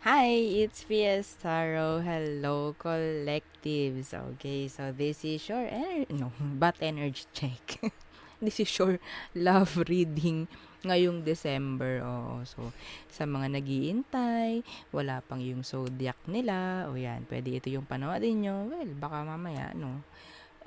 Hi, it's PS Taro. Hello, collectives. Okay, so this is your but energy check. This is your love reading ngayong December. Oo, so sa mga nagiintay, wala pang yung zodiac nila, o yan, pwede ito yung panoodin nyo. Well, baka mamaya, no?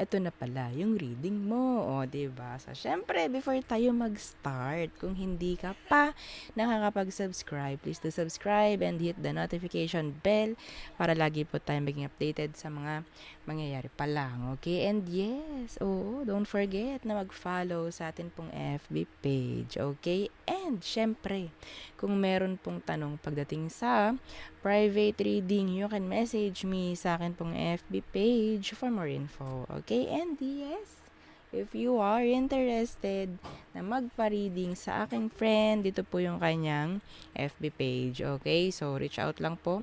Eto na pala yung reading mo, o 'di ba? So syempre before tayo mag-start, kung hindi ka pa nakakapag-subscribe, please do subscribe and hit the notification bell para lagi po tayong maging updated sa mga mangyayari pa lang. Okay? And yes, oo, don't forget na mag-follow sa atin pong FB page. Okay? And syempre, kung meron pong tanong pagdating sa private reading, you can message me sa akin pong FB page for more info. Okay? And yes, if you are interested na magpa-reading sa aking friend, dito po yung kanyang FB page. Okay? So, reach out lang po.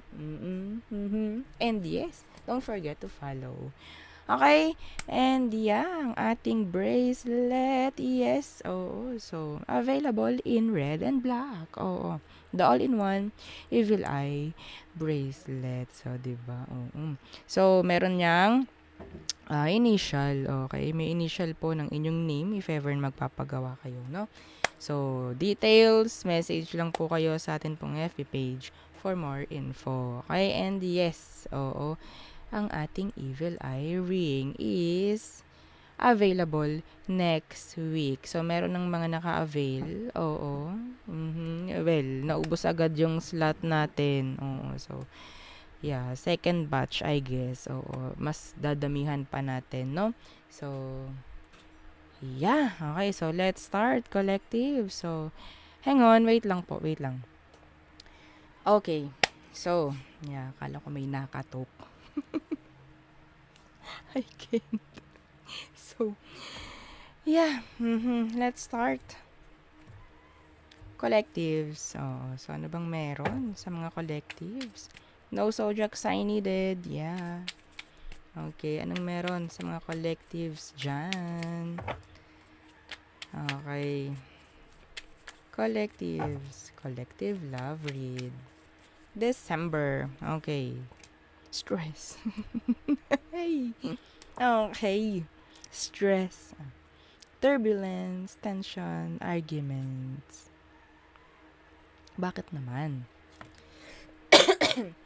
And yes, don't forget to follow. Okay? And yeah, ang ating bracelet, yes, oo. So, available in red and black. Oo. The all-in-one Evil Eye bracelet. So, diba? Oo. So, meron niyang initial. Okay? May initial po ng inyong name if ever magpapagawa kayo, no? So, details, message lang po kayo sa atin pong FB page for more info. Okay? And yes, oo, ang ating Evil Eye ring is available next week. So, meron ng mga naka-avail. Oo. Well, naubos agad yung slot natin. Oo. So, yeah. Second batch, I guess. Oo. Mas dadamihan pa natin, no? So, yeah. Okay. So, let's start, collective. So, hang on. Wait lang po. Wait lang. Okay. So, yeah. Akala ko may nakatok. I can't. So, yeah. Let's start. Collectives. Oh, so ano bang meron sa mga collectives? No zodiac sign needed. Yeah. Okay, anong meron sa mga collectives dyan? Okay. Collectives. Collective love read. December. Okay. Stress. Hey. Okay. Stress. Turbulence, tension, arguments. Bakit naman?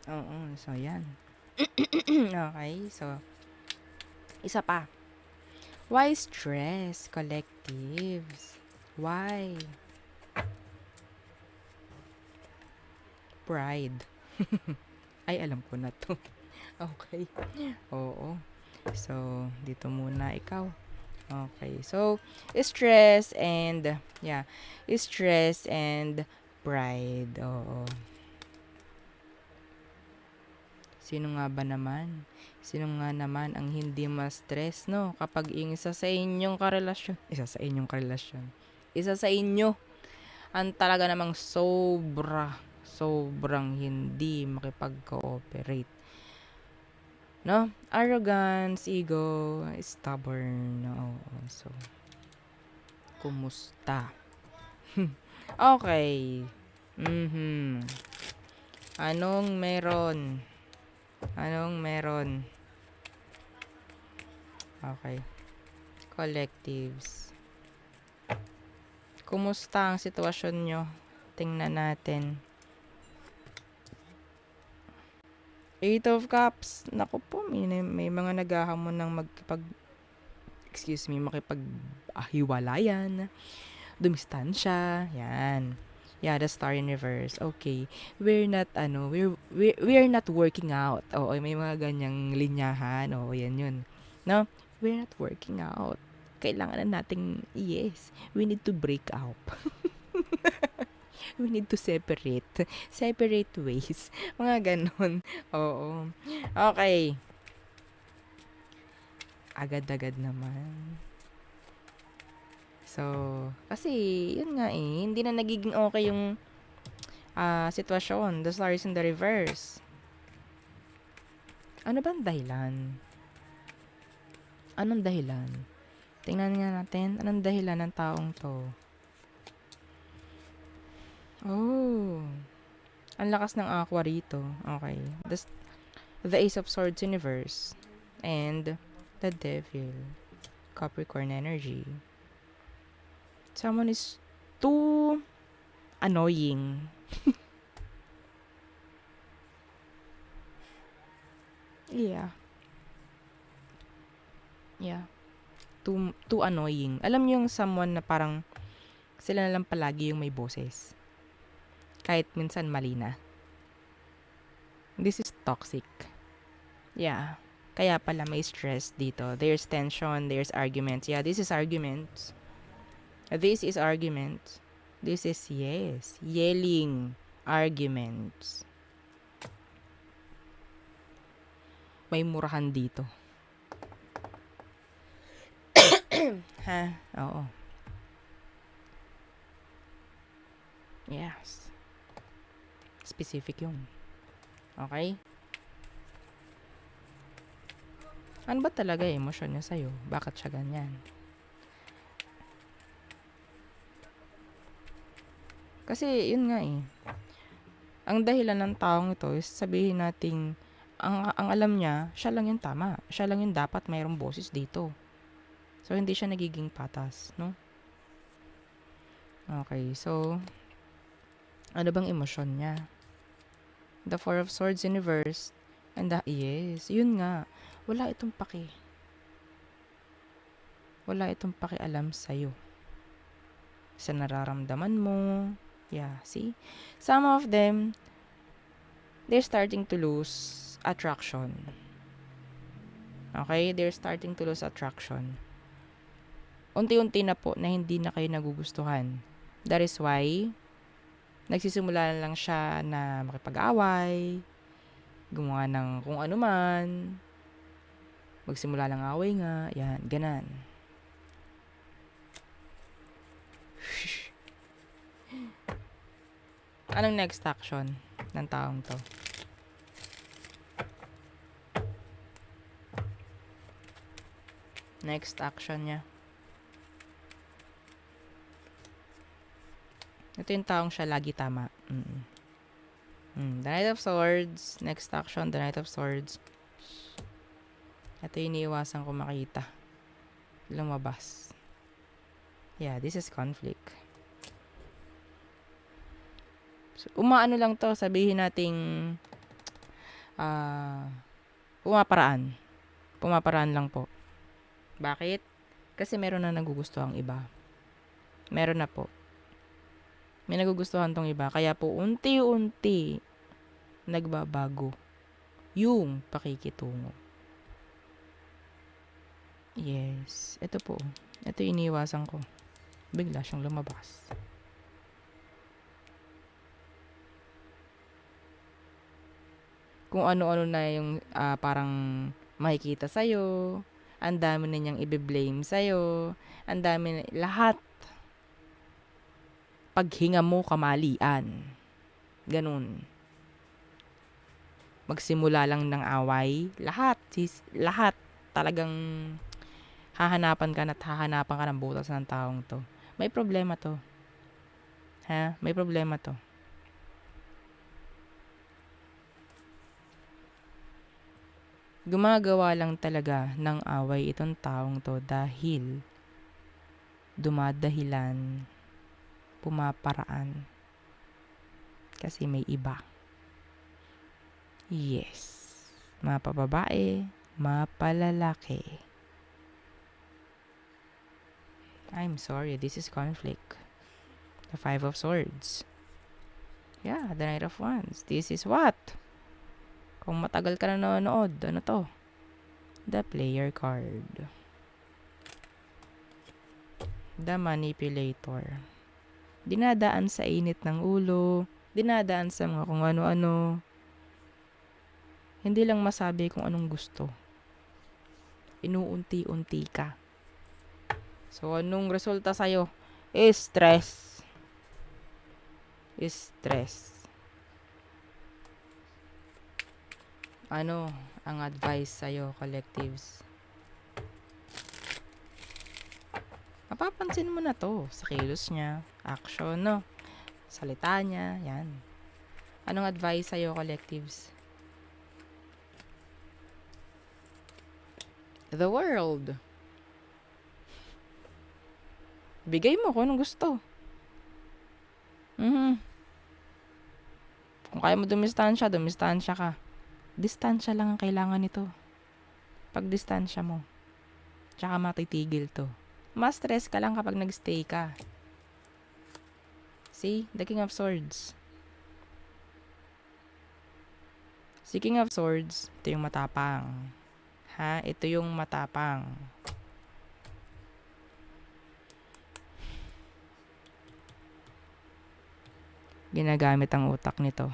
Oo, so yan. Okay, so isa pa. Why stress, collectives? Why? Pride. Ay, alam ko na to. Okay. Oo. So, dito muna ikaw. Okay. So, stress and, yeah, stress and pride. Oo. Sino nga ba naman? Sino nga naman ang hindi ma-stress, no? Kapag isa sa inyong karelasyon, isa sa inyo, ang talaga namang sobrang hindi makipag-cooperate. No? Arrogance, ego, stubborn. No? So, kumusta? Okay. Anong meron? Okay. Collectives. Kumusta ang sitwasyon nyo? Tingnan natin. Eight of Cups. Naku po, may mga naghahamon ng makipag-hiwalayan, dumistansya, yan. Yeah, the star in reverse. Okay. We're not working out. Oo, may mga ganyang linyahan. Oo, yan yun. No? We're not working out. Kailangan na nating, yes, we need to break up. We need to separate ways. Mga ganon. Oo. Okay. Agad-agad naman. So, kasi, yun nga eh, hindi na nagiging okay yung sitwasyon. The star is in the reverse. Ano bang dahilan? Anong dahilan? Tingnan nga natin, anong dahilan ng taong to? Oh. Ang lakas ng Aqua rito. Okay. The Ace of Swords Universe. And the Devil. Capricorn energy. Someone is too annoying. Yeah. Yeah. Too annoying. Alam niyo yung someone na parang sila na lang palagi yung may boses. Kahit minsan mali na. This is toxic. Yeah. Kaya pala may stress dito. There's tension, there's arguments. Yeah, this is arguments. This is arguments. This is, yes, yelling arguments. May murahan dito. Ha? Oo. Yes. Specific yun. Okay? Ano ba talaga emosyon niya sa'yo? Bakit siya ganyan? Kasi, yun nga eh. Ang dahilan ng taong ito is sabihin nating ang alam niya, siya lang yung tama. Siya lang yung dapat mayroong boses dito. So, hindi siya nagiging patas, no? Okay, so, ano bang emosyon niya? The Four of Swords Universe. And yes, yun nga. Wala itong Wala itong pakialam sa'yo. Sa nararamdaman mo. Yeah, see? Some of them, they're starting to lose attraction. Okay? They're starting to lose attraction. Unti-unti na po na hindi na kayo nagugustuhan. That is why, nagsisimula lang siya na makipag-away, gumawa ng kung ano man, magsimula lang away nga, yan, ganan. Anong next action ng taong to? Next action niya. Ito yung taong siya lagi tama. The Knight of Swords. Next action, the Knight of Swords. Ito yung iniiwasan ko makita. Lumabas. Yeah, this is conflict. So, umaano lang to, sabihin nating pumaparaan. Pumaparaan lang po. Bakit? Kasi meron na nagugustuhang iba. Meron na po. May nagugustuhan tong iba. Kaya po, unti-unti nagbabago yung pakikitungo. Yes. Ito po. Ito iniiwasan ko. Bigla siyang lumabas. Kung ano-ano na yung parang makikita sa'yo. Ang dami na niyang i-blame sa'yo. Ang dami na, lahat. Paghinga mo, kamalian. Ganun. Magsimula lang ng away. Lahat talagang hahanapan ka ng butas ng taong to. May problema to. Ha? May problema to. Gumagawa lang talaga ng away itong taong to dahil dumadahilan, pumaparaan. Kasi may iba. Yes. Mapababae, mapalalaki. I'm sorry, this is conflict. The Five of Swords. Yeah, the Knight of Wands. This is what? Kung matagal ka na nanonood, ano to? The Player card. The Manipulator. Dinadaan sa init ng ulo, dinadaan sa mga kung ano-ano. Hindi lang masabi kung anong gusto. Inuunti-unti ka. So, anong resulta sa'yo? Stress. Stress. Ano ang advice sa'yo, collectives? Mapapansin mo na to sa kilos niya, action, no? Salita niya, yan. Anong advice sa'yo, collectives? The world. Bigay mo kung anong gusto. Kung kaya mo dumistansya ka. Distansya lang ang kailangan nito. Pag distansya mo, tsaka matitigil to. Mas stress ka lang kapag nagstay ka. See? The King of Swords. Si King of Swords, ito yung matapang. Ha? Ito yung matapang. Ginagamit ang utak nito.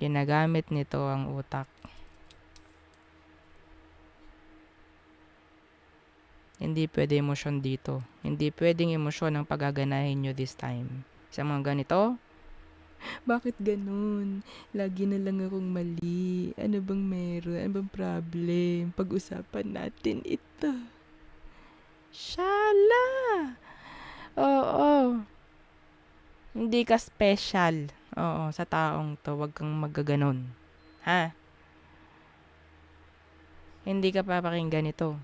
Ginagamit nito ang utak. Hindi pwede emosyon dito. Hindi pwedeng emosyon ang paggaganahin nyo this time. Sa mga ganito, bakit ganun? Lagi na lang akong mali. Ano bang meron? Ano bang problem? Pag-usapan natin ito. Shala! Oo. Hindi ka special. Oo, sa taong to. Huwag kang magaganon. Ha? Hindi ka papakinggan ito.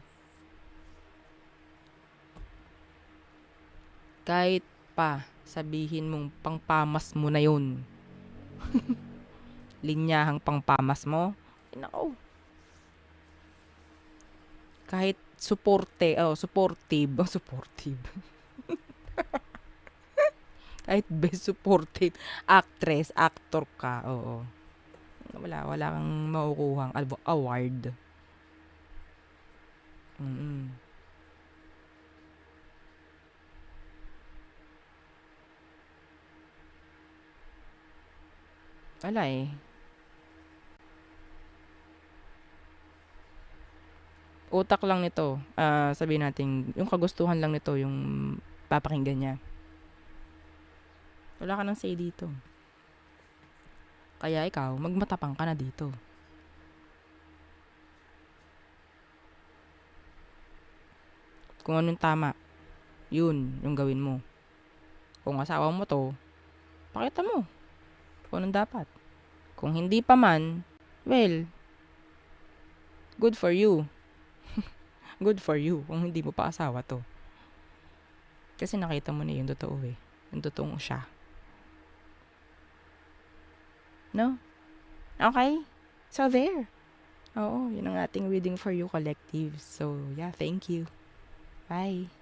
Kahit pa sabihin mong pangpamas mo na yun. Linyahang pangpamas mo. Nako. Kahit supportive. Kahit best supportive actress, actor ka. Oo. Wala kang makukuhang award. Wala eh. Utak lang nito. Sabihin natin, yung kagustuhan lang nito, yung papakinggan niya. Wala ka nang say dito. Kaya ikaw, magmatapang ka na dito. Kung anong tama, yun, yung gawin mo. Kung asawa mo to, pakita mo kung anong dapat. Kung hindi pa man, well, good for you. Good for you kung hindi mo pa asawa to. Kasi nakita mo na yung totoo eh. Yung totoong siya. No? Okay? So there. Oo, yun ang ating reading for you, collective. So, yeah, thank you. Bye.